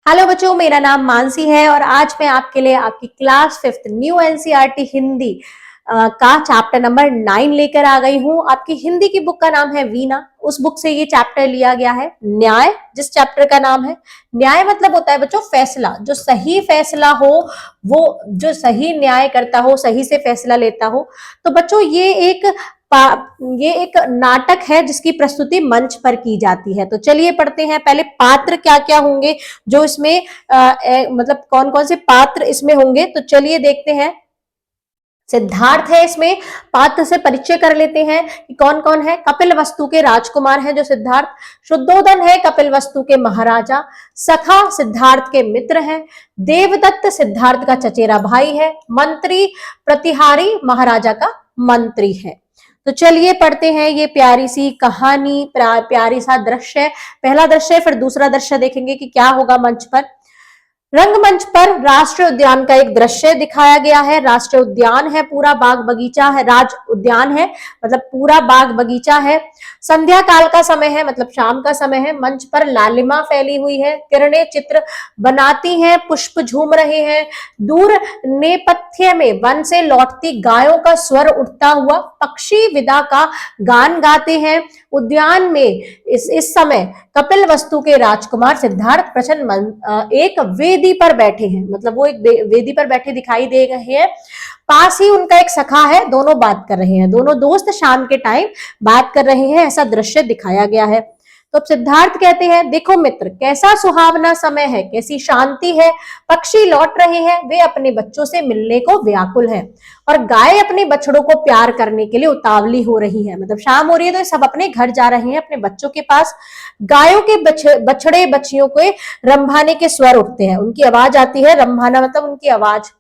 Hello बच्चों, मेरा नाम मानसी है और आज मैं आपके लिए आपकी class 5th new NCERT Hindi का चैप्टर नंबर 9 लेकर आ गई हूँ। आपकी हिंदी की बुक का नाम है वीणा। उस बुक से ये चैप्टर लिया गया है न्याय। जिस चैप्टर का नाम है न्याय मतलब होता है बच्चों फैसला, जो सही फैसला हो, वो जो सही न्याय करता हो, सही से फैसला लेता हो। तो बच्चों ये एक नाटक है जिसकी प्रस्तुति मंच पर की जाती है। तो चलिए पढ़ते हैं। पहले पात्र क्या क्या होंगे जो इसमें मतलब कौन कौन से पात्र इसमें होंगे, तो चलिए देखते हैं। सिद्धार्थ है इसमें, पात्र से परिचय कर लेते हैं कि कौन कौन है। कपिल वस्तु के राजकुमार हैं जो सिद्धार्थ। शुद्धोधन है कपिल वस्तु के महाराजा। सखा सिद्धार्थ के मित्र हैं। देवदत्त सिद्धार्थ का चचेरा भाई है। मंत्री प्रतिहारी महाराजा का मंत्री है। तो चलिए पढ़ते हैं ये प्यारी सी कहानी, प्यारी सा दृश्य। पहला दृश्य, फिर दूसरा दृश्य देखेंगे कि क्या होगा मंच पर। रंगमंच पर राष्ट्रीय उद्यान का एक दृश्य दिखाया गया है। राष्ट्रीय उद्यान है, पूरा बाग बगीचा है, राज उद्यान है मतलब पूरा बाग बगीचा है। संध्या काल का समय है मतलब शाम का समय है। मंच पर लालिमा फैली हुई है, किरणें चित्र बनाती हैं, पुष्प झूम रहे हैं। दूर नेपथ्य में वन से लौटती गायों का स्वर उठता हुआ, पक्षी विदा का गान गाते हैं। उद्यान में इस समय कपिल वस्तु के राजकुमार सिद्धार्थ प्रचंड एक वेदी पर बैठे हैं, मतलब वो एक वेदी पर बैठे दिखाई दे रहे हैं। पास ही उनका एक सखा है, दोनों बात कर रहे हैं, दोनों दोस्त शाम के टाइम बात कर रहे हैं, ऐसा दृश्य दिखाया गया है। तो सिद्धार्थ कहते हैं, देखो मित्र, कैसा सुहावना समय है, कैसी शांति है। पक्षी लौट रहे हैं, वे अपने बच्चों से मिलने को व्याकुल हैं और गाय अपने बछड़ों को प्यार करने के लिए उतावली हो रही है। मतलब शाम हो रही है तो सब अपने घर जा रहे हैं, अपने बच्चों के पास। गायों के बछड़े बच्चियों को रंभाने के स्वर उठते हैं, उनकी आवाज आती है। रंभाना मतलब उनकी आवाज,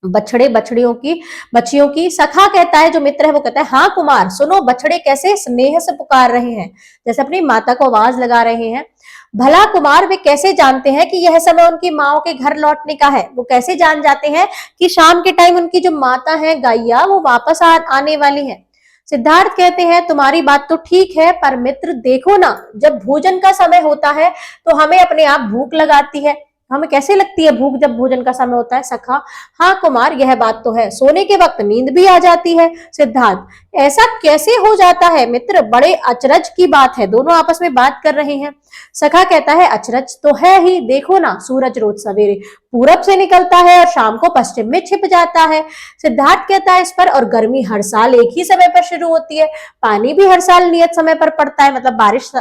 बछड़े बच्चियों की। सखा कहता है, जो मित्र है वो कहता है, हाँ कुमार सुनो, बछड़े कैसे स्नेह से पुकार रहे हैं, जैसे अपनी माता को आवाज लगा रहे हैं। भला कुमार, वे कैसे जानते हैं कि यह समय उनकी माओ के घर लौटने का है? वो कैसे जान जाते हैं कि शाम के टाइम उनकी जो माता है गैया, वो वापस आने वाली है? सिद्धार्थ कहते हैं, तुम्हारी बात तो ठीक है, पर मित्र देखो ना, जब भोजन का समय होता है तो हमें अपने आप भूख लगाती है। हमें कैसे लगती है भूख जब भोजन का समय होता है? सखा, हाँ कुमार, यह बात तो है, सोने के वक्त नींद भी आ जाती है। सिद्धार्थ, ऐसा कैसे हो जाता है मित्र? बड़े अचरज की बात है। दोनों आपस में बात कर रहे हैं। सखा कहता है, अचरज तो है ही, देखो ना, सूरज रोज सवेरे पूरब से निकलता है और शाम को पश्चिम में छिप जाता है। सिद्धार्थ कहता है इस पर, और गर्मी हर साल एक ही समय पर शुरू होती है, पानी भी हर साल नियत समय पर पड़ता है, मतलब बारिश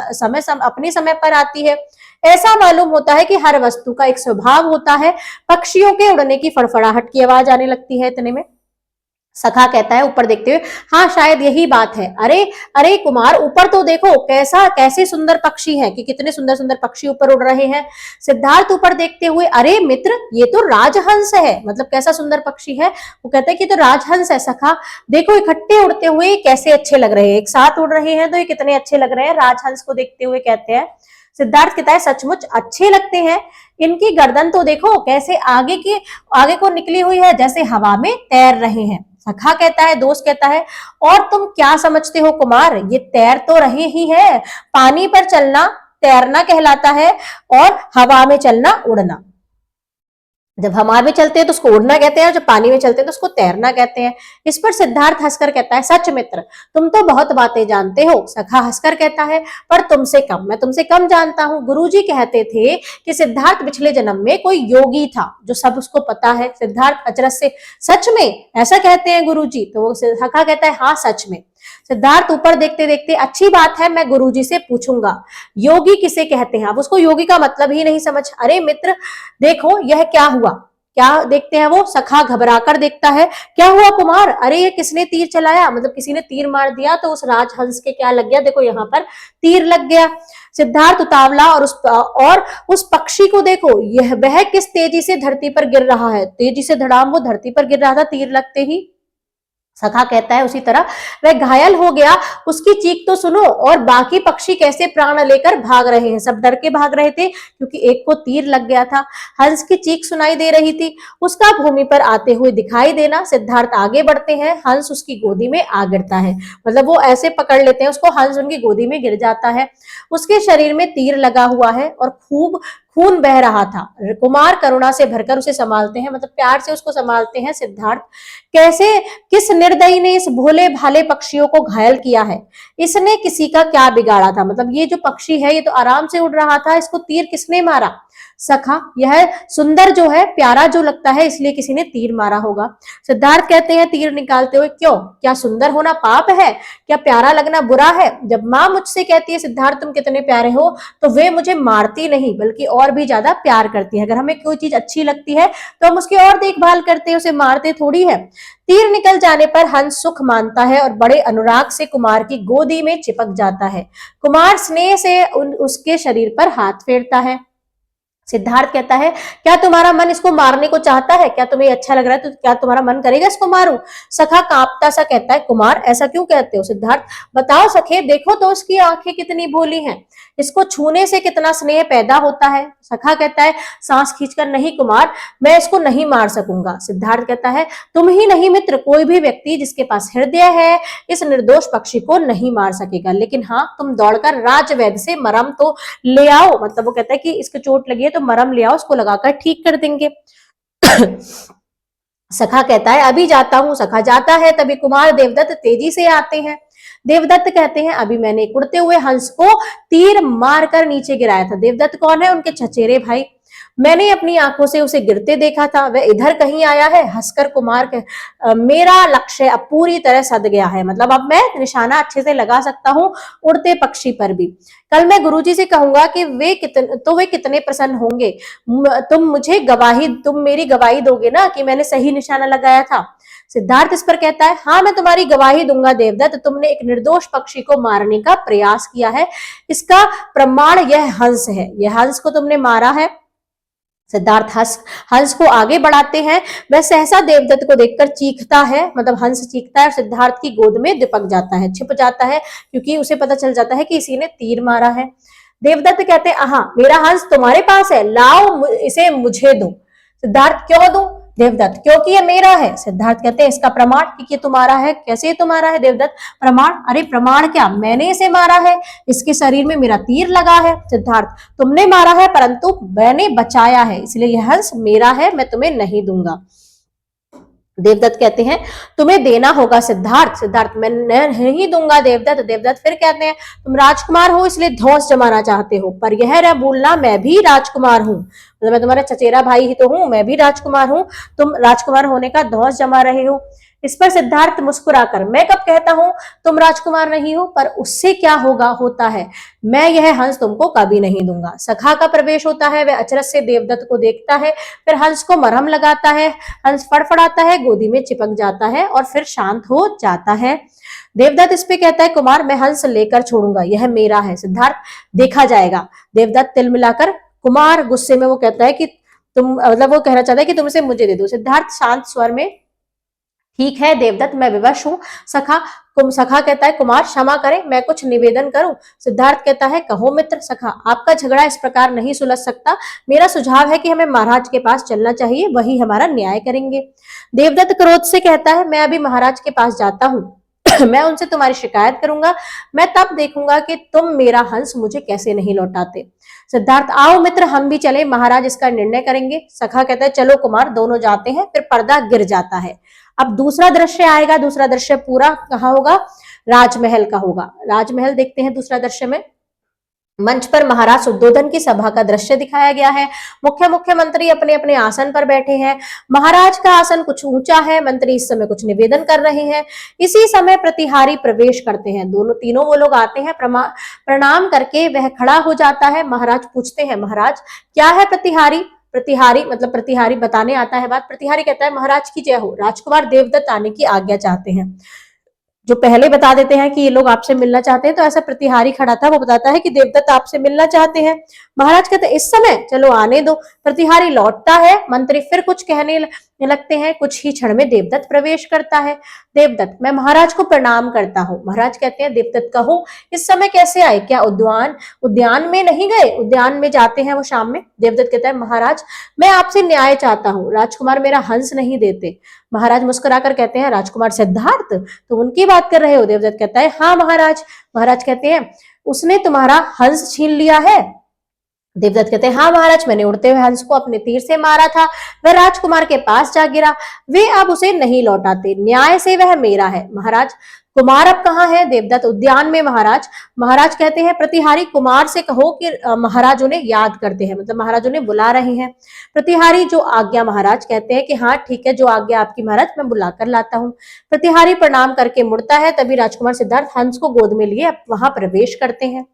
अपने समय पर आती है। ऐसा मालूम होता है कि हर वस्तु का एक स्वभाव होता है। पक्षियों के उड़ने की फड़फड़ाहट की आवाज आने लगती है इतने में। सखा कहता है ऊपर देखते हुए, हाँ शायद यही बात है। अरे अरे कुमार, ऊपर तो देखो, कैसे सुंदर पक्षी हैं, कि कितने सुंदर सुंदर पक्षी ऊपर उड़ रहे हैं। सिद्धार्थ ऊपर देखते हुए, अरे मित्र, ये तो राजहंस है। मतलब कैसा सुंदर पक्षी है? वो कहते हैं कि तो राजहंस है। सखा, देखो इकट्ठे उड़ते हुए कैसे अच्छे लग रहे हैं, एक साथ उड़ रहे हैं तो ये कितने अच्छे लग रहे हैं। राजहंस को देखते हुए कहते हैं। सिद्धार्थ कहता है, सचमुच अच्छे लगते हैं। इनकी गर्दन तो देखो कैसे आगे को निकली हुई है, जैसे हवा में तैर रहे हैं। सखा कहता है, दोस्त कहता है, और तुम क्या समझते हो कुमार, ये तैर तो रहे ही है। पानी पर चलना तैरना कहलाता है और हवा में चलना उड़ना। जब हवा में चलते हैं तो उसको उड़ना कहते हैं, और जब पानी में चलते हैं तो उसको तैरना कहते हैं। इस पर सिद्धार्थ हंसकर कहता है, सच मित्र, तुम तो बहुत बातें जानते हो। सखा हंसकर कहता है, पर तुमसे कम, मैं तुमसे कम जानता हूँ। गुरुजी कहते थे कि सिद्धार्थ पिछले जन्म में कोई योगी था, जो सब उसको पता है। सिद्धार्थ अचरज से, सच में ऐसा कहते हैं गुरुजी? तो वो सखा कहता है, हाँ सच में। सिद्धार्थ ऊपर देखते देखते, अच्छी बात है, मैं गुरुजी से पूछूंगा, योगी किसे कहते हैं? अब उसको योगी का मतलब ही नहीं समझ। अरे मित्र देखो, यह क्या हुआ? क्या देखते हैं वो? सखा घबराकर देखता है, क्या हुआ कुमार? अरे ये किसने तीर चलाया? मतलब किसी ने तीर मार दिया, तो उस राजहंस के क्या लग गया? देखो यहाँ पर तीर लग गया। सिद्धार्थ उतावला, और उस पक्षी को देखो, वह किस तेजी से धरती पर गिर रहा है। तेजी से धड़ाम वो धरती पर गिर रहा था तीर लगते ही। सखा कहता है, उसी तरह वह घायल हो गया, उसकी चीख तो सुनो। और बाकी पक्षी कैसे प्राण लेकर भाग रहे हैं, सब डर के भाग रहे थे क्योंकि एक को तीर लग गया था। हंस की चीख सुनाई दे रही थी, उसका भूमि पर आते हुए दिखाई देना। सिद्धार्थ आगे बढ़ते हैं, हंस उसकी गोदी में आ गिरता है, मतलब वो ऐसे पकड़ लेते हैं उसको, हंस उनकी गोदी में गिर जाता है। उसके शरीर में तीर लगा हुआ है और खूब खून बह रहा था। कुमार करुणा से भरकर उसे संभालते हैं, मतलब प्यार से उसको संभालते हैं सिद्धार्थ। कैसे, किस निर्दयी ने इस भोले भाले पक्षियों को घायल किया है, इसने किसी का क्या बिगाड़ा था, मतलब ये जो पक्षी है ये तो आराम से उड़ रहा था, इसको तीर किसने मारा। सखा, यह सुंदर जो है, प्यारा जो लगता है, इसलिए किसी ने तीर मारा होगा। सिद्धार्थ कहते हैं तीर निकालते हुए, क्यों, क्या सुंदर होना पाप है, क्या प्यारा लगना बुरा है। जब माँ मुझसे कहती है सिद्धार्थ तुम कितने प्यारे हो, तो वे मुझे मारती नहीं बल्कि और भी ज्यादा प्यार करती है। अगर हमें कोई चीज अच्छी लगती है तो हम उसकी और देखभाल करते हैं, उसे मारते थोड़ी है। तीर निकल जाने पर हंस सुख मानता है और बड़े अनुराग से कुमार की गोदी में चिपक जाता है। कुमार स्नेह से उसके शरीर पर हाथ फेरता है। सिद्धार्थ कहता है, क्या तुम्हारा मन इसको मारने को चाहता है, क्या तुम्हें अच्छा लग रहा है, तो क्या तुम्हारा मन करेगा इसको मारूं। सखा कांपता सा कहता है, कुमार ऐसा क्यों कहते हो। सिद्धार्थ, बताओ सखे, देखो तो उसकी आंखें कितनी भोली हैं, इसको छूने से कितना स्नेह पैदा होता है। सखा कहता है सांस खींचकर, नहीं कुमार, मैं इसको नहीं मार सकूंगा। सिद्धार्थ कहता है, तुम ही नहीं मित्र, कोई भी व्यक्ति जिसके पास हृदय है इस निर्दोष पक्षी को नहीं मार सकेगा, लेकिन हाँ, तुम दौड़कर राजवैद्य से मरहम तो ले आओ, मतलब वो कहता है कि इसको चोट लगी है तो मरहम ले आओ, उसको लगाकर ठीक कर देंगे। सखा कहता है, अभी जाता हूं। सखा जाता है, तभी कुमार देवदत्त तेजी से आते हैं। देवदत्त कहते हैं, अभी मैंने एक उड़ते हुए हंस को तीर मारकर नीचे गिराया था। देवदत्त कौन है, उनके चचेरे भाई। मैंने अपनी आंखों से उसे गिरते देखा था, वह इधर कहीं आया है। हंसकर कुमार के, मेरा लक्ष्य अब पूरी तरह सध गया है, मतलब अब मैं निशाना अच्छे से लगा सकता हूँ उड़ते पक्षी पर भी। कल मैं गुरुजी से कहूंगा कि वे कितने प्रसन्न होंगे। तुम मेरी गवाही दोगे ना कि मैंने सही निशाना लगाया था। सिद्धार्थ इस पर कहता है, हाँ मैं तुम्हारी गवाही दूंगा देवदत्त, तुमने एक निर्दोष पक्षी को मारने का प्रयास किया है, इसका प्रमाण यह हंस है, यह हंस को तुमने मारा है। सिद्धार्थ हंस को आगे बढ़ाते हैं। वह सहसा देवदत्त को देखकर चीखता है, मतलब हंस चीखता है और सिद्धार्थ की गोद में दिपक जाता है, छिप जाता है, क्योंकि उसे पता चल जाता है कि इसी ने तीर मारा है। देवदत्त कहते हैं, हाँ मेरा हंस तुम्हारे पास है, लाओ इसे मुझे दो। सिद्धार्थ, क्यों दो। देवदत्त, क्योंकि ये मेरा है। सिद्धार्थ कहते हैं, इसका प्रमाण कि ये तुम्हारा है। कैसे ये तुम्हारा है। देवदत्त, प्रमाण, अरे प्रमाण क्या, मैंने इसे मारा है, इसके शरीर में मेरा तीर लगा है। सिद्धार्थ, तुमने मारा है परंतु मैंने बचाया है, इसलिए यह हंस मेरा है, मैं तुम्हें नहीं दूंगा। देवदत्त कहते हैं, तुम्हें देना होगा। सिद्धार्थ, मैं नहीं दूंगा। देवदत्त फिर कहते हैं, तुम राजकुमार हो इसलिए धौंस जमाना चाहते हो, पर यह न भूलना मैं भी राजकुमार हूँ, मतलब मैं तुम्हारा चचेरा भाई ही तो हूँ, मैं भी राजकुमार हूँ, तुम राजकुमार होने का धौंस जमा रहे हो। इस पर सिद्धार्थ मुस्कुराकर, मैं कब कहता हूं तुम राजकुमार नहीं हो, पर उससे क्या होता है, मैं यह हंस तुमको कभी नहीं दूंगा। सखा का प्रवेश होता है, वह अचरज से देवदत्त को देखता है, फिर हंस को मरहम लगाता है, हंस फड़फड़ाता है, गोदी में चिपक जाता है और फिर शांत हो जाता है। देवदत्त इस पे कहता है, कुमार मैं हंस लेकर छोड़ूंगा, यह मेरा है। सिद्धार्थ, देखा जाएगा। देवदत्त तिल मिलाकर, कुमार गुस्से में वो कहता है कि तुम, मतलब वो कहना चाहता है कि तुम इसे मुझे दे दो। सिद्धार्थ शांत स्वर में, ठीक है देवदत्त, मैं विवश हूँ। सखा कहता है, कुमार क्षमा करें, मैं कुछ निवेदन करूं। सिद्धार्थ कहता है, कहो मित्र। सखा, आपका झगड़ा इस प्रकार नहीं सुलझ सकता, मेरा सुझाव है कि हमें महाराज के पास चलना चाहिए, वही हमारा न्याय करेंगे। देवदत्त क्रोध से कहता है, मैं अभी महाराज के पास जाता हूँ, मैं उनसे तुम्हारी शिकायत करूंगा, मैं तब देखूंगा कि तुम मेरा हंस मुझे कैसे नहीं लौटाते। सिद्धार्थ, आओ मित्र हम भी चले, महाराज इसका निर्णय करेंगे। सखा कहता है, चलो कुमार, दोनों जाते हैं। फिर पर्दा गिर जाता है। अब दूसरा दृश्य आएगा। दूसरा दृश्य पूरा कहाँ होगा, राजमहल का होगा। राजमहल देखते हैं दूसरा दृश्य में। मंच पर महाराज शुद्धोधन की सभा का दृश्य दिखाया गया है। मुख्यमंत्री अपने अपने आसन पर बैठे हैं। महाराज का आसन कुछ ऊंचा है। मंत्री इस समय कुछ निवेदन कर रहे हैं। इसी समय प्रतिहारी प्रवेश करते हैं। तीनों वो लोग आते हैं। प्रणाम करके वह खड़ा हो जाता है। महाराज पूछते हैं, महाराज क्या है। प्रतिहारी बताने आता है बात। प्रतिहारी कहता है, महाराज की जय हो, राजकुमार देवदत्त आने की आज्ञा चाहते हैं। जो पहले बता देते हैं कि ये लोग आपसे मिलना चाहते हैं, तो ऐसा प्रतिहारी खड़ा था, वो बताता है कि देवदत्त आपसे मिलना चाहते हैं। महाराज कहते हैं, इस समय, चलो आने दो। प्रतिहारी लौटता है। मंत्री फिर कुछ कहने लगते हैं। कुछ ही क्षण में देवदत्त प्रवेश करता है। देवदत्त, मैं महाराज को प्रणाम करता हूँ। महाराज कहते हैं, देवदत्त कहो इस समय कैसे आए, क्या उद्यान में नहीं गए। उद्यान में जाते हैं वो शाम में। देवदत्त कहता है, महाराज मैं आपसे न्याय चाहता हूँ, राजकुमार मेरा हंस नहीं देते। महाराज मुस्कुराकर कहते हैं, राजकुमार सिद्धार्थ, तो उनकी बात कर रहे हो। देवदत्त कहता है, हाँ महाराज। महाराज कहते हैं, उसने तुम्हारा हंस छीन लिया है। देवदत्त कहते हैं हाँ महाराज, मैंने उड़ते हुए हंस को अपने तीर से मारा था, वह राजकुमार के पास जा गिरा, वे अब उसे नहीं लौटाते, न्याय से वह मेरा है। महाराज कुमार अब कहाँ है? देवदत्त उद्यान में महाराज। महाराज कहते हैं प्रतिहारी कुमार से कहो कि महाराज उन्हें याद करते हैं, मतलब महाराज उन्हें बुला रहे हैं। प्रतिहारी जो आज्ञा। महाराज कहते हैं कि हाँ ठीक है, जो आज्ञा आपकी महाराज, मैं बुलाकर लाता हूँ। प्रतिहारी प्रणाम करके मुड़ता है, तभी राजकुमार सिद्धार्थ हंस को गोद में लिए वहां प्रवेश करते हैं।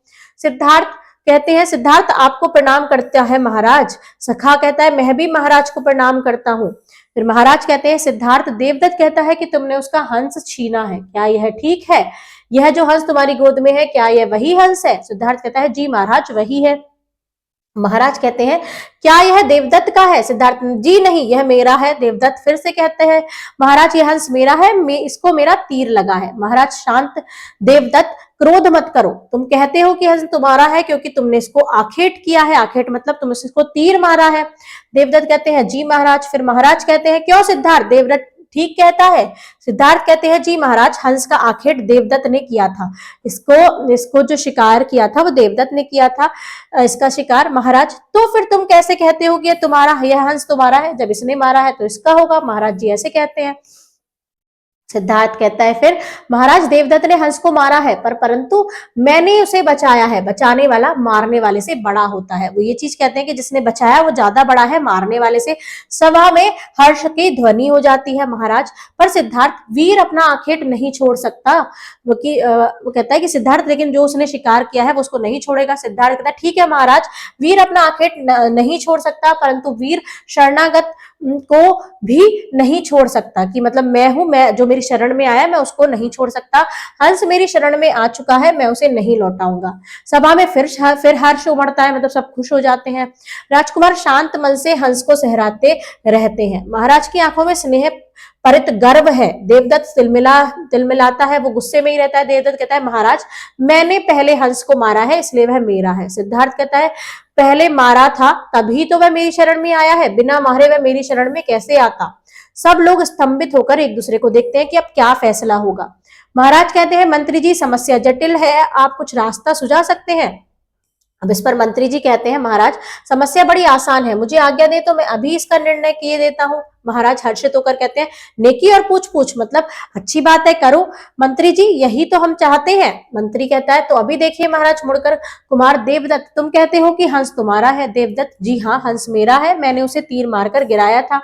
सिद्धार्थ कहते हैं सिद्धार्थ आपको प्रणाम करता है महाराज। सखा कहता है मैं भी महाराज को प्रणाम करता हूँ। फिर महाराज कहते हैं सिद्धार्थ, देवदत्त कहता है कि तुमने उसका हंस छीना है, क्या यह ठीक है? यह जो हंस तुम्हारी गोद में है, क्या यह वही हंस है? सिद्धार्थ कहता है जी महाराज वही है। महाराज कहते हैं क्या यह देवदत्त का है? सिद्धार्थ जी नहीं, यह मेरा है। देवदत्त फिर से कहते हैं महाराज यह हंस मेरा है, इसको मेरा तीर लगा है। महाराज शांत। देवदत्त क्रोध मत करो, तुम कहते हो कि हंस तुम्हारा है क्योंकि तुमने इसको आखेट किया है, आखेट मतलब तुम इसको तीर मारा है। देवदत्त कहते हैं जी महाराज। फिर महाराज कहते हैं क्यों सिद्धार्थ, देवदत्त ठीक कहता है? सिद्धार्थ कहते हैं जी महाराज, हंस का आखेट देवदत्त ने किया था, इसको जो शिकार किया था वो देवदत्त ने किया था, इसका शिकार। महाराज तो फिर तुम कैसे कहते हो कि तुम्हारा, यह हंस तुम्हारा है? जब इसने मारा है तो इसका होगा। महाराज जी ऐसे कहते हैं। सिद्धार्थ कहता है फिर महाराज देवदत्त ने हंस को मारा है, परंतु मैंने उसे बचाया है, बचाने वाला मारने वाले से बड़ा होता है। वो ये चीज कहते हैं कि जिसने बचाया वो ज्यादा बड़ा है मारने वाले से। सभा में हर्ष की ध्वनि हो जाती है। महाराज पर सिद्धार्थ वीर अपना आखेट नहीं छोड़ सकता। वो कहता है कि सिद्धार्थ लेकिन जो उसने शिकार किया है वो उसको नहीं छोड़ेगा। सिद्धार्थ कहता है ठीक है महाराज, वीर अपना आखेट नहीं छोड़ सकता, परंतु वीर शरणागत को भी नहीं छोड़ सकता, कि मतलब मैं हूं, मैं जो मेरी शरण में आया मैं उसको नहीं छोड़ सकता। हंस मेरी शरण में आ चुका है, मैं उसे नहीं लौटाऊंगा। सभा में फिर हर्ष उमड़ता है, मतलब सब खुश हो जाते हैं। राजकुमार शांत मन से हंस को सहराते रहते हैं। महाराज की आंखों में स्नेह परित गर्व है। देवदत्त तिलमिलाता है, वो गुस्से में ही रहता है। देवदत्त कहता है महाराज मैंने पहले हंस को मारा है इसलिए वह मेरा है। सिद्धार्थ कहता है पहले मारा था तभी तो वह मेरी शरण में आया है, बिना मारे वह मेरी शरण में कैसे आता? सब लोग स्तंभित होकर एक दूसरे को देखते हैं कि अब क्या फैसला होगा। महाराज कहते हैं मंत्री जी समस्या जटिल है, आप कुछ रास्ता सुझा सकते हैं? अब इस पर मंत्री जी कहते हैं महाराज समस्या बड़ी आसान है, मुझे आज्ञा दे तो मैं अभी इसका निर्णय किए देता हूँ। महाराज हर्षित होकर कहते हैं नेकी और पूछ पूछ, मतलब अच्छी बात है करो। मंत्री जी यही तो हम चाहते हैं। मंत्री कहता है तो अभी देखिए महाराज मुड़कर कुमार देवदत्त, तुम कहते हो कि हंस तुम्हारा है। देवदत्त जी हाँ हंस मेरा है, मैंने उसे तीर मारकर गिराया था।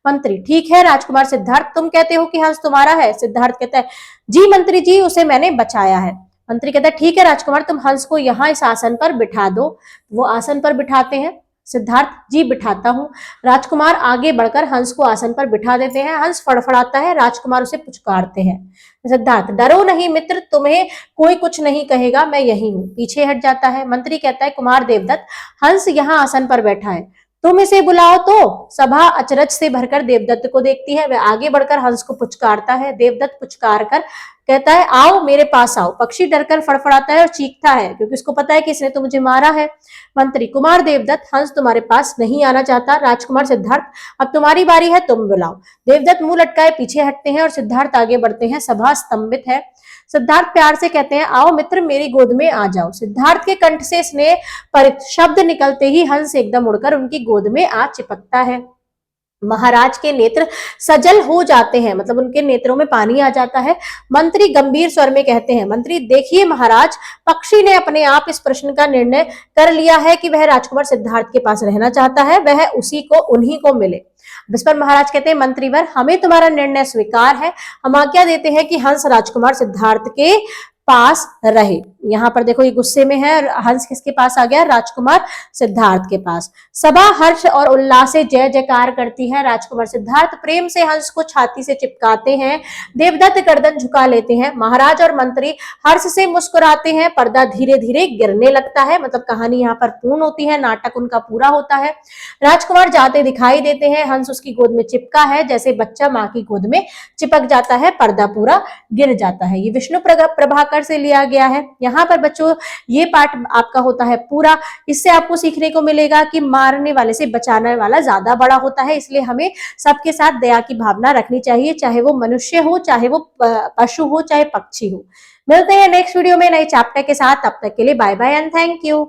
मंत्री ठीक है। राजकुमार सिद्धार्थ तुम कहते हो कि हंस तुम्हारा है। सिद्धार्थ कहता है जी मंत्री जी, उसे मैंने बचाया है। मंत्री कहता है ठीक है राजकुमार, तुम हंस को यहाँ इस आसन पर बिठा दो। वो आसन पर बिठाते हैं। सिद्धार्थ जी बिठाता हूँ। राजकुमार आगे बढ़कर हंस को आसन पर बिठा देते हैं। हंस फड़फड़ाता है, राजकुमार उसे पुचकारते हैं। सिद्धार्थ डरो नहीं मित्र, तुम्हें कोई कुछ नहीं कहेगा, मैं यही हूँ। पीछे हट जाता है। मंत्री कहता है कुमार देवदत्त हंस यहाँ आसन पर बैठा है, तुम इसे बुलाओ। तो सभा अचरज से भरकर देवदत्त को देखती है। वह आगे बढ़कर हंस को पुचकारता है। देवदत्त पुचकार कर कहता है आओ मेरे पास आओ। पक्षी डरकर फड़फड़ाता है और चीखता है क्योंकि उसको पता है कि इसने तो मुझे मारा है। मंत्री कुमार देवदत्त हंस तुम्हारे पास नहीं आना चाहता। राजकुमार सिद्धार्थ अब तुम्हारी बारी है, तुम बुलाओ। देवदत्त मुंह लटकाए पीछे हटते हैं और सिद्धार्थ आगे बढ़ते हैं। सभा स्तंभित है। सिद्धार्थ प्यार से कहते हैं आओ मित्र मेरी गोद में आ जाओ। सिद्धार्थ के कंठ से स्नेह परित शब्द निकलते ही हंस एकदम उड़कर उनकी गोद में आ चिपकता है। महाराज के नेत्र सजल हो जाते हैं, मतलब उनके नेत्रों में पानी आ जाता है। मंत्री गंभीर स्वर में कहते हैं मंत्री देखिए महाराज, पक्षी ने अपने आप इस प्रश्न का निर्णय कर लिया है कि वह राजकुमार सिद्धार्थ के पास रहना चाहता है, वह उन्हीं को मिले। इस पर महाराज कहते हैं मंत्रीवर हमें तुम्हारा निर्णय स्वीकार है, हम आज्ञा देते हैं कि हंस राजकुमार सिद्धार्थ के पास रहे। यहाँ पर देखो ये गुस्से में है और हंस किसके पास आ गया? राजकुमार सिद्धार्थ के पास। सभा हर्ष और उल्लास से जय जयकार करती है। राजकुमार सिद्धार्थ प्रेम से हंस को छाती से चिपकाते हैं। देवदत्त गर्दन झुका लेते हैं। महाराज और मंत्री हर्ष से मुस्कुराते हैं। पर्दा धीरे धीरे गिरने लगता है, मतलब कहानी यहाँ पर पूर्ण होती है, नाटक उनका पूरा होता है। राजकुमार जाते दिखाई देते हैं। हंस उसकी गोद में चिपका है, जैसे बच्चा माँ की गोद में चिपक जाता है, पर्दा पूरा गिर जाता है। ये विष्णु प्रभाकर से लिया गया है। यहाँ पर बच्चों ये पाठ आपका होता है पूरा। इससे आपको सीखने को मिलेगा कि मारने वाले से बचाने वाला ज्यादा बड़ा होता है, इसलिए हमें सबके साथ दया की भावना रखनी चाहिए, चाहे वो मनुष्य हो, चाहे वो पशु हो, चाहे पक्षी हो। मिलते हैं नेक्स्ट वीडियो में नए चैप्टर के साथ। तब तक के लिए bye bye and thank you.